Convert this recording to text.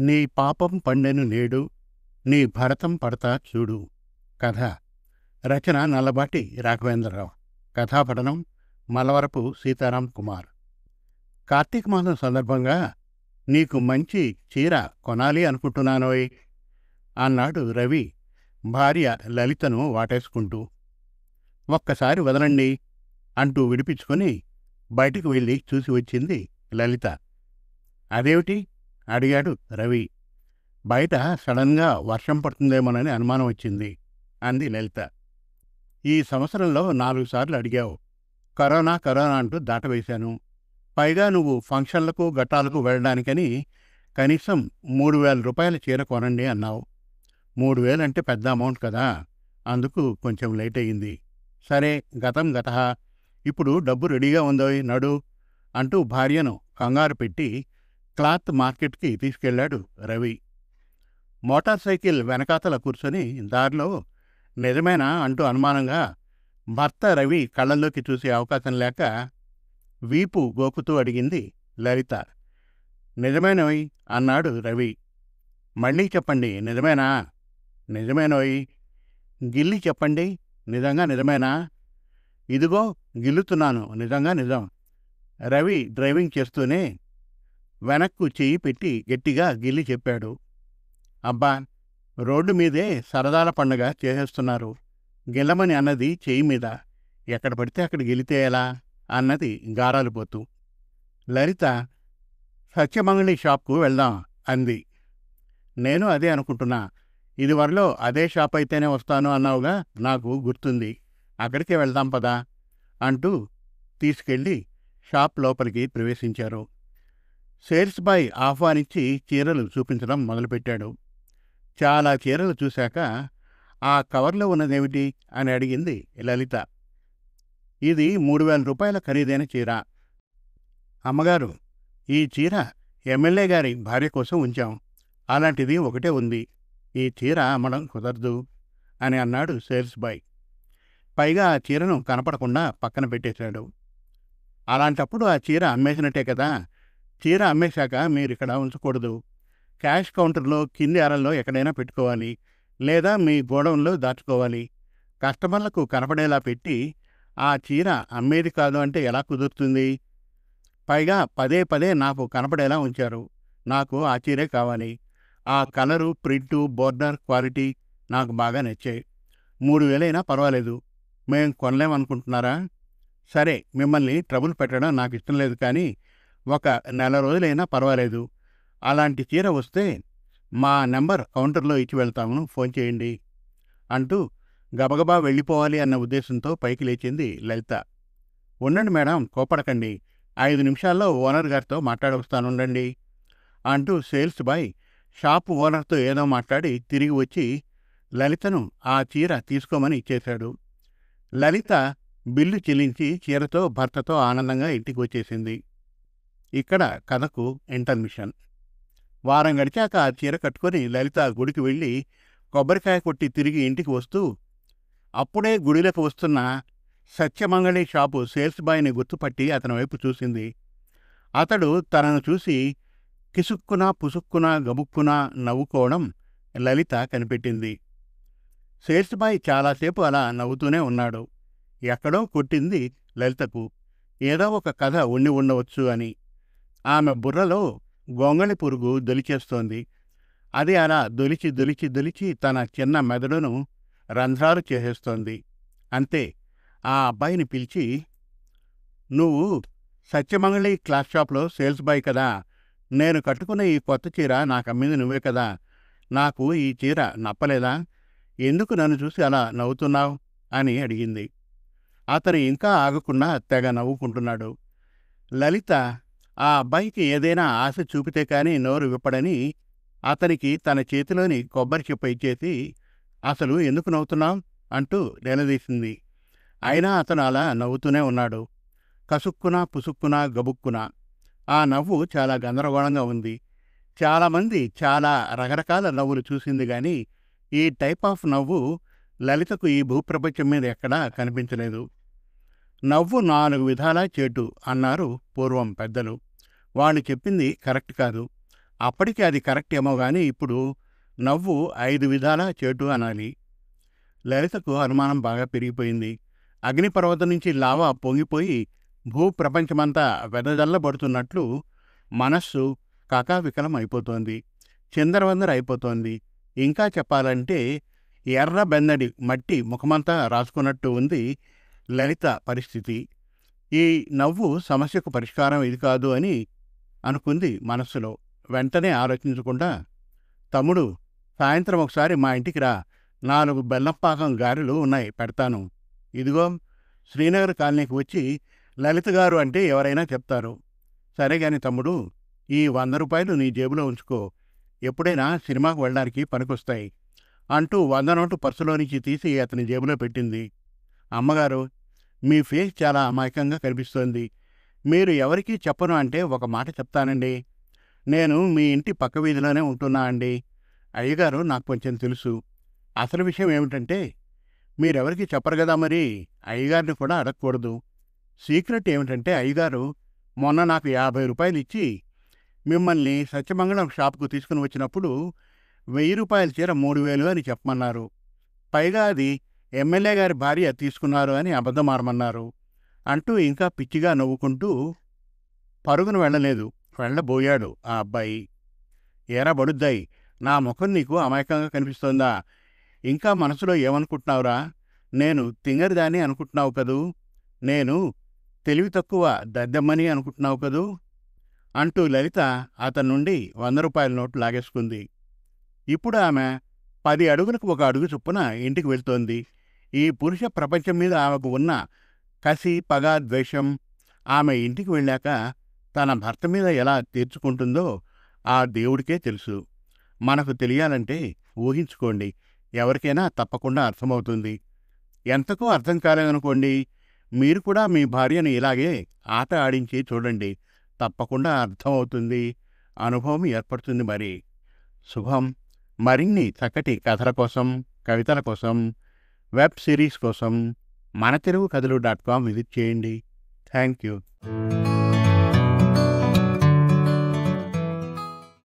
నీ పాపం పండెను నేడు నీ భరతం పడతా చూడు. కథ రచన నల్లబాటి రాఘవేంద్రరావు. కథాపఠనం మలవరపు సీతారాం కుమార్. కార్తీక మాసం సందర్భంగా నీకు మంచి చీర కొనాలి అనుకుంటున్నానోయ్ అన్నాడు రవి భార్య లలితను వాటేసుకుంటూ. ఒక్కసారి వదలండి అంటూ విడిపించుకొని బయటకు వెళ్ళి చూసి వచ్చింది లలిత. అదేమిటి అడిగాడు రవి. బయట సడన్గా వర్షం పడుతుందేమోనని అనుమానం వచ్చింది అంది లలిత. ఈ సంవత్సరంలో 4 సార్లు అడిగావు. కరోనా కరోనా అంటూ దాటవేశాను. పైగా నువ్వు ఫంక్షన్లకు గట్టాలకు వెళ్ళడానికని కనీసం 3,000 రూపాయల చీర కొనండి అన్నావు. 3,000 అంటే పెద్ద అమౌంట్ కదా, అందుకు కొంచెం లేట్ అయ్యింది. సరే గతం గతః, ఇప్పుడు డబ్బు రెడీగా ఉందోయ్ నడు అంటూ భార్యను కంగారు పెట్టి క్లాత్ మార్కెట్కి తీసుకెళ్లాడు రవి. మోటార్ సైకిల్ వెనకాతల కూర్చొని దారిలో నిజమేనా అంటూ అనుమానంగా భర్త రవి కళ్ళల్లోకి చూసే అవకాశం లేక వీపు గోకుతూ అడిగింది లలిత. నిజమేనోయ్ అన్నాడు రవి. మళ్ళీ చెప్పండి నిజమేనా? నిజమేనోయ్. గిల్లి చెప్పండి నిజంగా నిజమేనా? ఇదిగో గిల్లుతున్నాను, నిజంగా నిజం. రవి డ్రైవింగ్ చేస్తూనే వెనక్కు చెయ్యి పెట్టి గట్టిగా గిల్లి చెప్పాడు. అబ్బా, రోడ్డు మీదే సరదాల పండగ చేసేస్తున్నారు. గిల్లమని అన్నది చెయ్యి మీద, ఎక్కడ పడితే అక్కడ గిలితే ఎలా అన్నది గారాలిపోతూ. లలిత సత్యమంగళి షాప్కు వెళ్దాం అంది. నేను అదే అనుకుంటున్నా. ఇదివరలో అదే షాప్ అయితేనే వస్తాను అన్నావుగా, నాకు గుర్తుంది. అక్కడికే వెళ్దాం పదా అంటూ తీసుకెళ్ళి షాప్ లోపలికి ప్రవేశించారు. సేల్స్ బాయ్ ఆహ్వానించి చీరలు చూపించడం మొదలుపెట్టాడు. చాలా చీరలు చూశాక ఆ కవర్లో ఉన్నదేమిటి అని అడిగింది లలిత. ఇది 3,000 రూపాయల ఖరీదైన చీర. అమ్మగారు, ఈ చీర ఎమ్మెల్యే గారి భార్య కోసం ఉంచాం. అలాంటిది ఒకటే ఉంది. ఈ చీర అమ్మడం కుదరదు అని అన్నాడు సేల్స్ బాయ్. పైగా ఆ చీరను కనపడకుండా పక్కన పెట్టేశాడు. అలాంటప్పుడు ఆ చీర అమ్మేసినట్టే కదా. చీర అమ్మేశాక మీరిక్కడ ఉంచకూడదు. క్యాష్ కౌంటర్లో కింది అరల్లో ఎక్కడైనా పెట్టుకోవాలి, లేదా మీ గోడౌన్లో దాచుకోవాలి. కస్టమర్లకు కనపడేలా పెట్టి ఆ చీర అమ్మేది కాదు అంటే ఎలా కుదురుతుంది? పైగా పదే పదే నాకు కనపడేలా ఉంచారు. నాకు ఆ చీరే కావాలి. ఆ కలరు, ప్రింటు, బోర్డర్, క్వాలిటీ నాకు బాగా నచ్చాయి. 3,000 పర్వాలేదు. మేం కొనలేమనుకుంటున్నారా? సరే, మిమ్మల్ని ట్రబుల్ పెట్టడం నాకు ఇష్టం లేదు, కానీ ఒక నెల రోజులైనా పర్వాలేదు. అలాంటి చీర వస్తే మా నెంబర్ కౌంటర్లో ఇచ్చి వెళ్తాము, ఫోన్ చేయండి అంటూ గబగబా వెళ్ళిపోవాలి అన్న ఉద్దేశంతో పైకి లేచింది లలిత. ఉండండి మేడం, కోపడకండి. 5 నిమిషాల్లో ఓనర్ గారితో మాట్లాడొస్తానుండండి అంటూ సేల్స్ బాయ్ షాపు ఓనర్తో ఏదో మాట్లాడి తిరిగి వచ్చి లలితను ఆ చీర తీసుకోమని ఇచ్చేశాడు. లలిత బిల్లు చెల్లించి చీరతో భర్తతో ఆనందంగా ఇంటికి వచ్చేసింది. ఇక్కడ కథకు ఇంటర్మిషన్. వారం గడిచాక ఆ చీర కట్టుకొని లలిత గుడికి వెళ్ళి కొబ్బరికాయ కొట్టి తిరిగి ఇంటికి వస్తూ అప్పుడే గుడిలోకి వస్తున్న సత్యమంగళి షాపు సేల్స్ బాయ్ని గుర్తుపట్టి అతని వైపు చూసింది. అతడు తనను చూసి కిసుక్కున పుసుక్కున గబుక్కున నవ్వుకోవడం లలిత కనిపెట్టింది. సేల్స్ బాయ్ చాలాసేపు అలా నవ్వుతూనే ఉన్నాడు. ఎక్కడో కొట్టింది లలితకు. ఏదో ఒక కథ ఉండి ఉండవచ్చు అని. ఆమె బుర్రలో గొంగళి పురుగు దొలిచేస్తోంది. అది అలా దొలిచి దొలిచి దొలిచి తన చిన్న మెదడును రంధ్రాలు చేసేస్తోంది. అంతే, ఆ అబ్బాయిని పిలిచి, నువ్వు సత్యమంగళి క్లాత్ షాప్లో సేల్స్ బాయ్ కదా, నేను కట్టుకున్న ఈ కొత్త చీర నాకు అమ్మింది నువ్వే కదా, నాకు ఈ చీర నప్పలేదా? ఎందుకు నన్ను చూసి అలా నవ్వుతున్నావు అని అడిగింది. అతను ఇంకా ఆగకుండా తెగ నవ్వుకుంటున్నాడు. లలిత ఆ అబ్బాయికి ఏదైనా ఆశ చూపితే కానీ నోరు విప్పడని అతనికి తన చేతిలోని కొబ్బరి చిప్ప ఇచ్చేసి, అసలు ఎందుకు నవ్వుతున్నావు అంటూ నిలదీసింది. అయినా అతను అలా నవ్వుతూనే ఉన్నాడు. కసుక్కున పుసుక్కున గబుక్కున. ఆ నవ్వు చాలా గందరగోళంగా ఉంది. చాలామంది చాలా రకరకాల నవ్వులు చూసింది కానీ ఈ టైప్ ఆఫ్ నవ్వు లలితకు ఈ భూప్రపంచం మీద ఎక్కడా కనిపించలేదు. నవ్వు 4 విధాలా చేటు అన్నారు పూర్వం పెద్దలు. వాళ్ళు చెప్పింది కరెక్ట్ కాదు. అప్పటికి అది కరెక్ట్ ఏమో గాని ఇప్పుడు నవ్వు 5 విధాలా చెడు అనాలి. లలితకు అనుమానం బాగా పెరిగిపోయింది. అగ్నిపర్వతం నుంచి లావా పొంగిపోయి భూప్రపంచమంతా వెదజల్లబడుతున్నట్లు మనస్సు కకావికలం అయిపోతోంది. చిందరవందర అయిపోతోంది. ఇంకా చెప్పాలంటే ఎర్ర బెన్నడి మట్టి ముఖమంతా రాసుకున్నట్టు ఉంది లలిత పరిస్థితి. ఈ నవ్వు సమస్యకు పరిష్కారం ఇది కాదు అని అనుకుంది మనస్సులో. వెంటనే ఆలోచించకుండా, తమ్ముడు, సాయంత్రం ఒకసారి మా ఇంటికి రా, 4 బెల్లంపాకం గారెలు ఉన్నాయి, పెడతాను. ఇదిగో శ్రీనగర్ కాలనీకి వచ్చి లలిత గారు అంటే ఎవరైనా చెప్తారు. సరే గాని తమ్ముడు, ఈ 100 రూపాయలు నీ జేబులో ఉంచుకో, ఎప్పుడైనా సినిమాకు వెళ్ళడానికి పనికొస్తాయి అంటూ 100 నోటు పర్సులోంచి తీసి అతని జేబులో పెట్టింది. అమ్మగారు, మీ ఫేస్ చాలా అమాయకంగా కనిపిస్తోంది. మీరు ఎవరికీ చెప్పను అంటే ఒక మాట చెప్తానండి. నేను మీ ఇంటి పక్క వీధిలోనే ఉంటున్నా అండి. అయ్యగారు నాకు కొంచెం తెలుసు. అసలు విషయం ఏమిటంటే, మీరెవరికి చెప్పరు కదా, మరి అయ్యగారిని కూడా అడగకూడదు. సీక్రెట్ ఏమిటంటే, అయ్యగారు మొన్న నాకు 50 రూపాయలు ఇచ్చి మిమ్మల్ని సత్యమంగళం షాపుకు తీసుకుని వచ్చినప్పుడు 1000 రూపాయల చీర 3000 అని చెప్పమన్నారు. పైగా అది ఎమ్మెల్యే గారి భార్య తీసుకున్నారు అని అబద్ధం ఆడమన్నారు అంటూ ఇంకా పిచ్చిగా నవ్వుకుంటూ పరుగును వెళ్ళలేదు, వెళ్ళబోయాడు ఆ అబ్బాయి. ఏరా బడుద్దాయి, నా ముఖం నీకు అమాయకంగా కనిపిస్తోందా? ఇంకా మనసులో ఏమనుకుంటున్నావురా? నేను తింగరిదాన్ని అనుకుంటున్నావు కదూ? నేను తెలివి తక్కువ దద్దమ్మని అనుకుంటున్నావు కదూ? అంటూ లలిత అతని నుండి 100 రూపాయల నోటు లాగేసుకుంది. ఇప్పుడు ఆమె 10 అడుగులకు 1 అడుగు చొప్పున ఇంటికి వెళ్తోంది. ఈ పురుష ప్రపంచం మీద ఆమెకు ఉన్న కసి, పగ, ద్వేషం ఆమె ఇంటికి వెళ్ళాక తన భర్త మీద ఎలా తీర్చుకుంటుందో ఆ దేవుడికే తెలుసు. మనకు తెలియాలంటే ఊహించుకోండి, ఎవరికైనా తప్పకుండా అర్థమవుతుంది. ఎంతకూ అర్థం కాలేదనుకోండి, మీరు కూడా మీ భార్యను ఇలాగే ఆట ఆడించి చూడండి, తప్పకుండా అర్థమవుతుంది, అనుభవం ఏర్పడుతుంది. మరి శుభం. మరిన్ని చక్కటి కథల కోసం, కవితల కోసం, వెబ్ సిరీస్ కోసం మనతెలుగుకథలు.com విజిట్ చేయండి. Thank you.